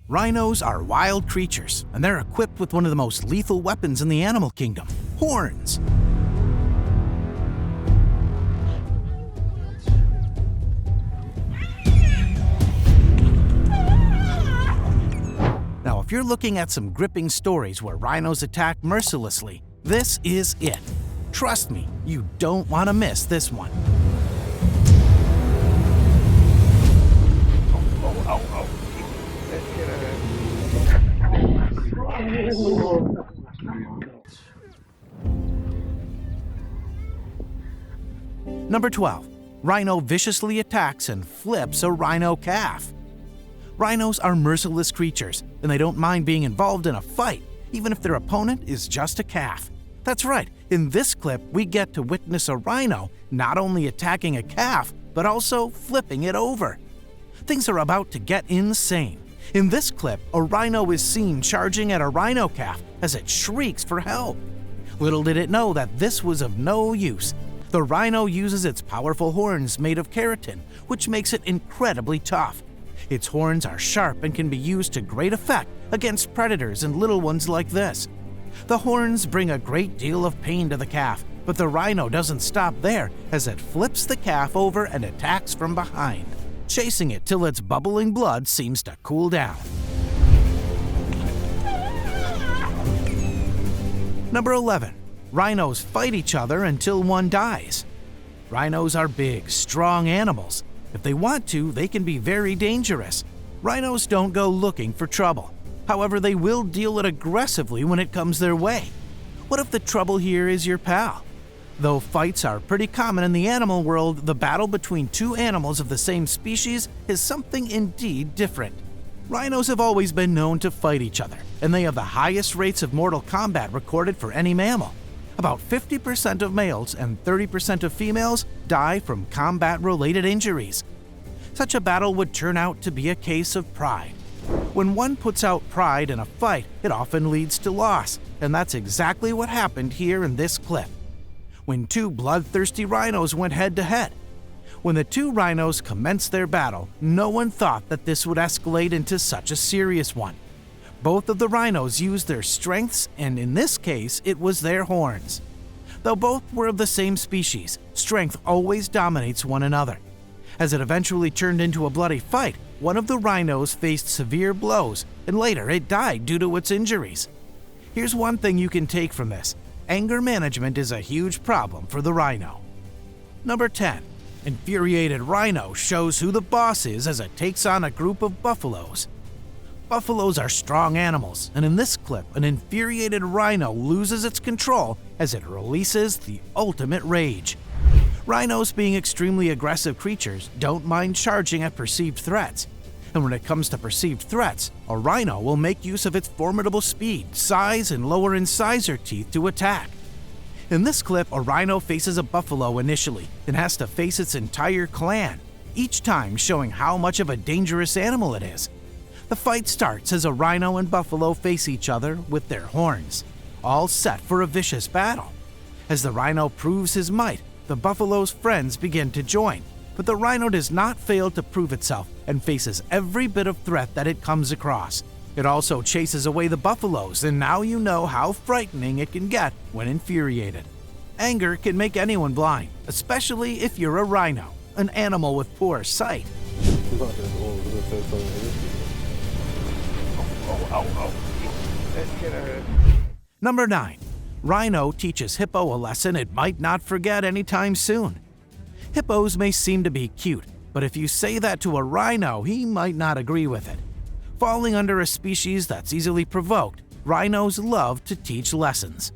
Rhinos are wild creatures, and they're equipped with one of the most lethal weapons in the animal kingdom: horns. Now, if you're looking at some gripping stories where rhinos attack mercilessly, this is it. Trust me, you don't want to miss this one. Number 12. Rhino viciously attacks and flips a rhino calf. Rhinos are merciless creatures, and they don't mind being involved in a fight, even if their opponent is just a calf. That's right, in this clip, we get to witness a rhino not only attacking a calf, but also flipping it over. Things are about to get insane. In this clip, a rhino is seen charging at a rhino calf as it shrieks for help. Little did it know that this was of no use. The rhino uses its powerful horns made of keratin, which makes it incredibly tough. Its horns are sharp and can be used to great effect against predators and little ones like this. The horns bring a great deal of pain to the calf, but the rhino doesn't stop there as it flips the calf over and attacks from behind, chasing it till its bubbling blood seems to cool down. Number 11. Rhinos fight each other until one dies. Rhinos are big, strong animals. If they want to, they can be very dangerous. Rhinos don't go looking for trouble. However, they will deal it aggressively when it comes their way. What if the trouble here is your pal? Though fights are pretty common in the animal world, the battle between two animals of the same species is something indeed different. Rhinos have always been known to fight each other, and they have the highest rates of mortal combat recorded for any mammal. About 50% of males and 30% of females die from combat-related injuries. Such a battle would turn out to be a case of pride. When one puts out pride in a fight, it often leads to loss, and that's exactly what happened here in this clip. When two bloodthirsty rhinos went head-to-head. When the two rhinos commenced their battle, no one thought that this would escalate into such a serious one. Both of the rhinos used their strengths, and in this case, it was their horns. Though both were of the same species, strength always dominates one another. As it eventually turned into a bloody fight, one of the rhinos faced severe blows, and later it died due to its injuries. Here's one thing you can take from this: anger management is a huge problem for the rhino. Number 10. Infuriated rhino shows who the boss is as it takes on a group of buffaloes. Buffaloes are strong animals, and in this clip, an infuriated rhino loses its control as it releases the ultimate rage. Rhinos, being extremely aggressive creatures, don't mind charging at perceived threats. And when it comes to perceived threats, a rhino will make use of its formidable speed, size, and lower incisor teeth to attack. In this clip, a rhino faces a buffalo initially and has to face its entire clan, each time showing how much of a dangerous animal it is. The fight starts as a rhino and buffalo face each other with their horns, all set for a vicious battle. As the rhino proves his might, the buffalo's friends begin to join, but the rhino does not fail to prove itself and faces every bit of threat that it comes across. It also chases away the buffaloes, and now you know how frightening it can get when infuriated. Anger can make anyone blind, especially if you're a rhino, an animal with poor sight. Number 9. Rhino teaches hippo a lesson it might not forget anytime soon. Hippos may seem to be cute, but if you say that to a rhino, he might not agree with it. Falling under a species that's easily provoked, rhinos love to teach lessons.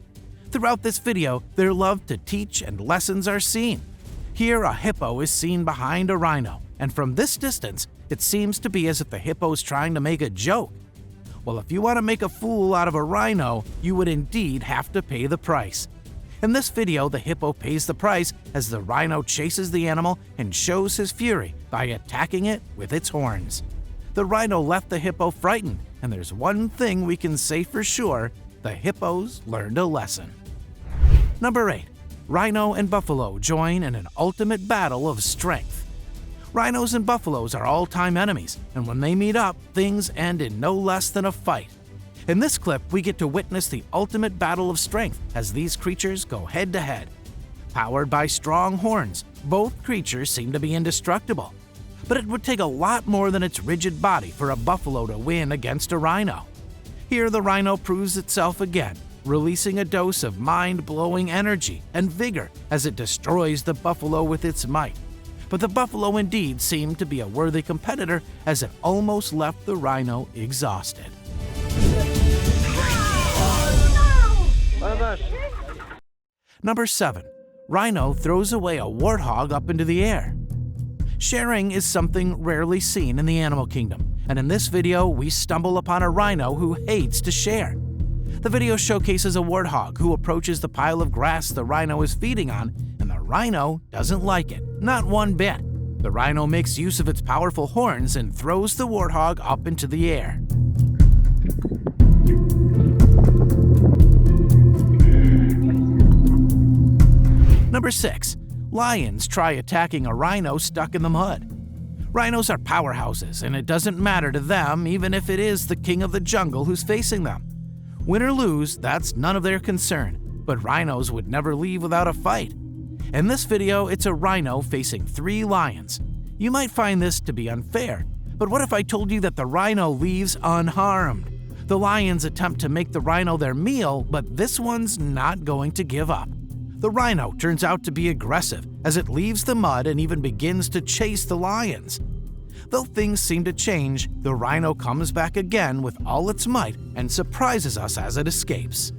Throughout this video, their love to teach and lessons are seen. Here, a hippo is seen behind a rhino, and from this distance, it seems to be as if the hippo's trying to make a joke. Well, if you want to make a fool out of a rhino, you would indeed have to pay the price. In this video, the hippo pays the price as the rhino chases the animal and shows his fury by attacking it with its horns. The rhino left the hippo frightened, and there's one thing we can say for sure: the hippos learned a lesson. Number 8. Rhino and buffalo join in an ultimate battle of strength. Rhinos and buffaloes are all-time enemies, and when they meet up, things end in no less than a fight. In this clip, we get to witness the ultimate battle of strength as these creatures go head-to-head. Powered by strong horns, both creatures seem to be indestructible. But it would take a lot more than its rigid body for a buffalo to win against a rhino. Here, the rhino proves itself again, releasing a dose of mind-blowing energy and vigor as it destroys the buffalo with its might. But the buffalo indeed seemed to be a worthy competitor as it almost left the rhino exhausted. Number 7. Rhino throws away a warthog up into the air. Sharing is something rarely seen in the animal kingdom, and in this video we stumble upon a rhino who hates to share. The video showcases a warthog who approaches the pile of grass the rhino is feeding on, and the rhino doesn't like it, not one bit. The rhino makes use of its powerful horns and throws the warthog up into the air. Number 6. Lions try attacking a rhino stuck in the mud. Rhinos are powerhouses, and it doesn't matter to them even if it is the king of the jungle who's facing them. Win or lose, that's none of their concern, but rhinos would never leave without a fight. In this video, it's a rhino facing 3 lions. You might find this to be unfair, but what if I told you that the rhino leaves unharmed? The lions attempt to make the rhino their meal, but this one's not going to give up. The rhino turns out to be aggressive as it leaves the mud and even begins to chase the lions. Though things seem to change, the rhino comes back again with all its might and surprises us as it escapes.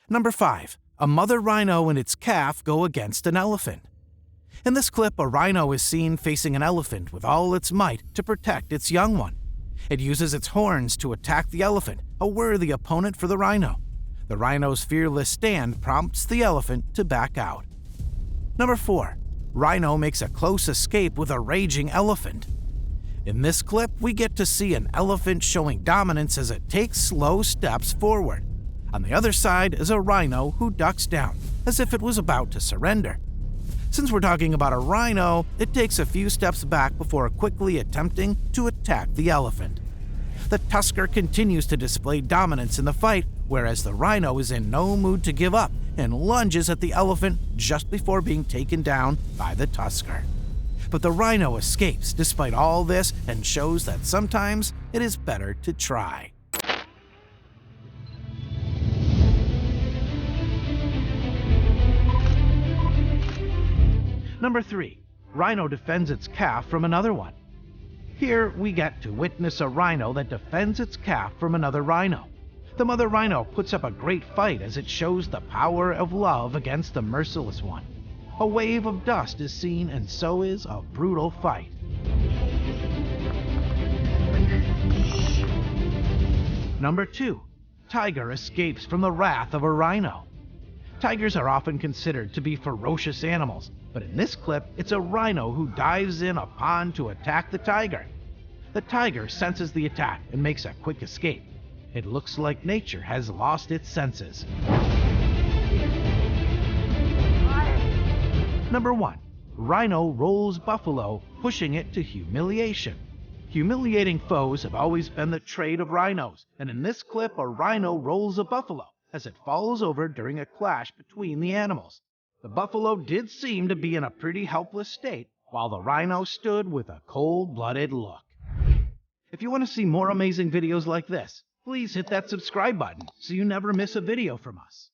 Number 5. A mother rhino and its calf go against an elephant. In this clip, a rhino is seen facing an elephant with all its might to protect its young one. It uses its horns to attack the elephant, a worthy opponent for the rhino. The rhino's fearless stand prompts the elephant to back out. Number 4. Rhino makes a close escape with a raging elephant. In this clip, we get to see an elephant showing dominance as it takes slow steps forward. On the other side is a rhino who ducks down, as if it was about to surrender. Since we're talking about a rhino, it takes a few steps back before quickly attempting to attack the elephant. The tusker continues to display dominance in the fight, whereas the rhino is in no mood to give up and lunges at the elephant just before being taken down by the tusker. But the rhino escapes despite all this and shows that sometimes it is better to try. Number 3. Rhino defends its calf from another one. Here we get to witness a rhino that defends its calf from another rhino. The mother rhino puts up a great fight as it shows the power of love against the merciless one. A wave of dust is seen, and so is a brutal fight. Number 2. Tiger escapes from the wrath of a rhino. Tigers are often considered to be ferocious animals, but in this clip, it's a rhino who dives in a pond to attack the tiger. The tiger senses the attack and makes a quick escape. It looks like nature has lost its senses. Number 1. Rhino rolls buffalo, pushing it to humiliation. Humiliating foes have always been the trait of rhinos, and in this clip, a rhino rolls a buffalo as it falls over during a clash between the animals. The buffalo did seem to be in a pretty helpless state, while the rhino stood with a cold-blooded look. If you want to see more amazing videos like this, please hit that subscribe button so you never miss a video from us.